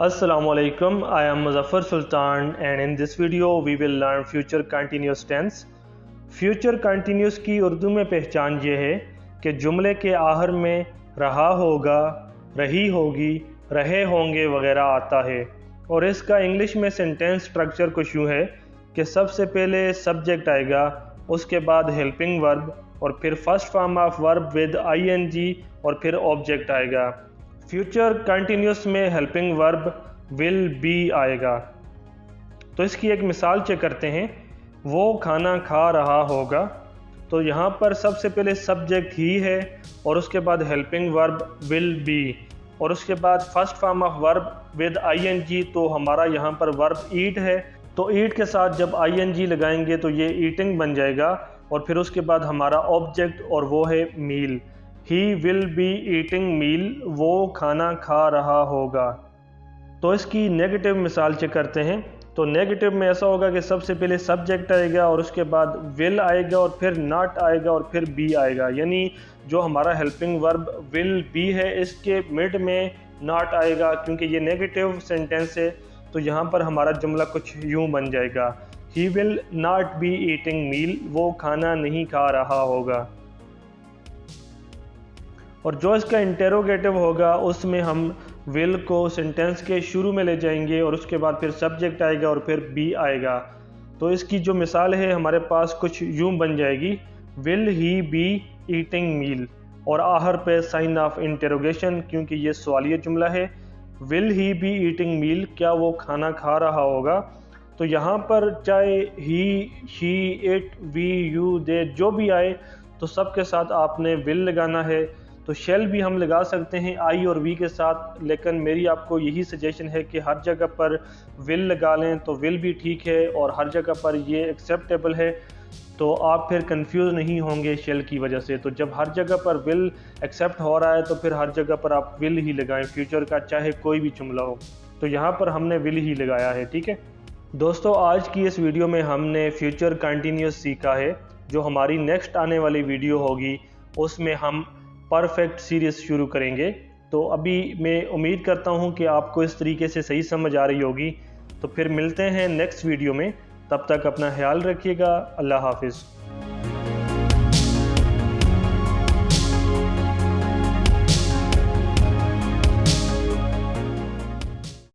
Assalamualaikum, I am Muzaffar Sultan and in this video we will learn future continuous tense। Future continuous की उर्दू में पहचान ये है कि जुमले के आखिर में रहा होगा, रही होगी, रहे होंगे वगैरह आता है। और इसका इंग्लिश में सेंटेंस स्ट्रक्चर कुछ यूँ है कि सबसे पहले सब्जेक्ट आएगा, उसके बाद हेल्पिंग वर्ब और फिर first form of verb with ING और फिर ऑब्जेक्ट आएगा। फ्यूचर कंटिन्यूस में हेल्पिंग वर्ब विल बी आएगा। तो इसकी एक मिसाल चेक करते हैं। वो खाना खा रहा होगा, तो यहाँ पर सबसे पहले सब्जेक्ट ही है और उसके बाद हेल्पिंग वर्ब विल बी और उसके बाद first form of verb with ING. तो हमारा यहाँ पर वर्ब ईट है, तो ईट के साथ जब आईएनजी लगाएंगे तो ये ईटिंग बन जाएगा। और फिर उसके बाद हमारा ऑब्जेक्ट और वो है मील। He will be eating meal, वो खाना खा रहा होगा। तो इसकी नेगेटिव मिसाल चेक करते हैं। तो नेगेटिव में ऐसा होगा कि सबसे पहले सब्जेक्ट आएगा और उसके बाद विल आएगा और फिर नॉट आएगा और फिर बी आएगा। यानी जो हमारा हेल्पिंग वर्ब विल बी है इसके मिड में नॉट आएगा, क्योंकि ये नेगेटिव सेंटेंस है। तो यहाँ पर हमारा जुमला कुछ यूँ बन जाएगा, he will not be eating meal, वो खाना नहीं खा रहा होगा। और जो इसका इंटेरोगेटिव होगा उसमें हम विल को सेंटेंस के शुरू में ले जाएंगे और उसके बाद फिर सब्जेक्ट आएगा और फिर बी आएगा। तो इसकी जो मिसाल है हमारे पास कुछ यूं बन जाएगी, विल ही बी ईटिंग मील और आखिर पे साइन ऑफ इंटेरोगेशन, क्योंकि ये सवालिया जुमला है। विल ही बी ईटिंग मील, क्या वो खाना खा रहा होगा। तो यहाँ पर चाहे ही, शी, इट, वी, यू, दे जो भी आए तो सबके साथ आपने विल लगाना है। तो शेल भी हम लगा सकते हैं आई और वी के साथ, लेकिन मेरी आपको यही सजेशन है कि हर जगह पर विल लगा लें तो विल भी ठीक है और हर जगह पर ये एक्सेप्टेबल है। तो आप फिर कंफ्यूज नहीं होंगे शेल की वजह से। तो जब हर जगह पर विल एक्सेप्ट हो रहा है तो फिर हर जगह पर आप विल ही लगाएं फ्यूचर का, चाहे कोई भी जुमला हो। तो यहाँ पर हमने विल ही लगाया है, ठीक है दोस्तों। आज की इस वीडियो में हमने फ्यूचर कंटिन्यूस सीखा है। जो हमारी नेक्स्ट आने वाली वीडियो होगी उसमें हम परफेक्ट सीरीज शुरू करेंगे। तो अभी मैं उम्मीद करता हूँ कि आपको इस तरीके से सही समझ आ रही होगी। तो फिर मिलते हैं नेक्स्ट वीडियो में, तब तक अपना ख्याल रखिएगा। अल्लाह हाफिज़।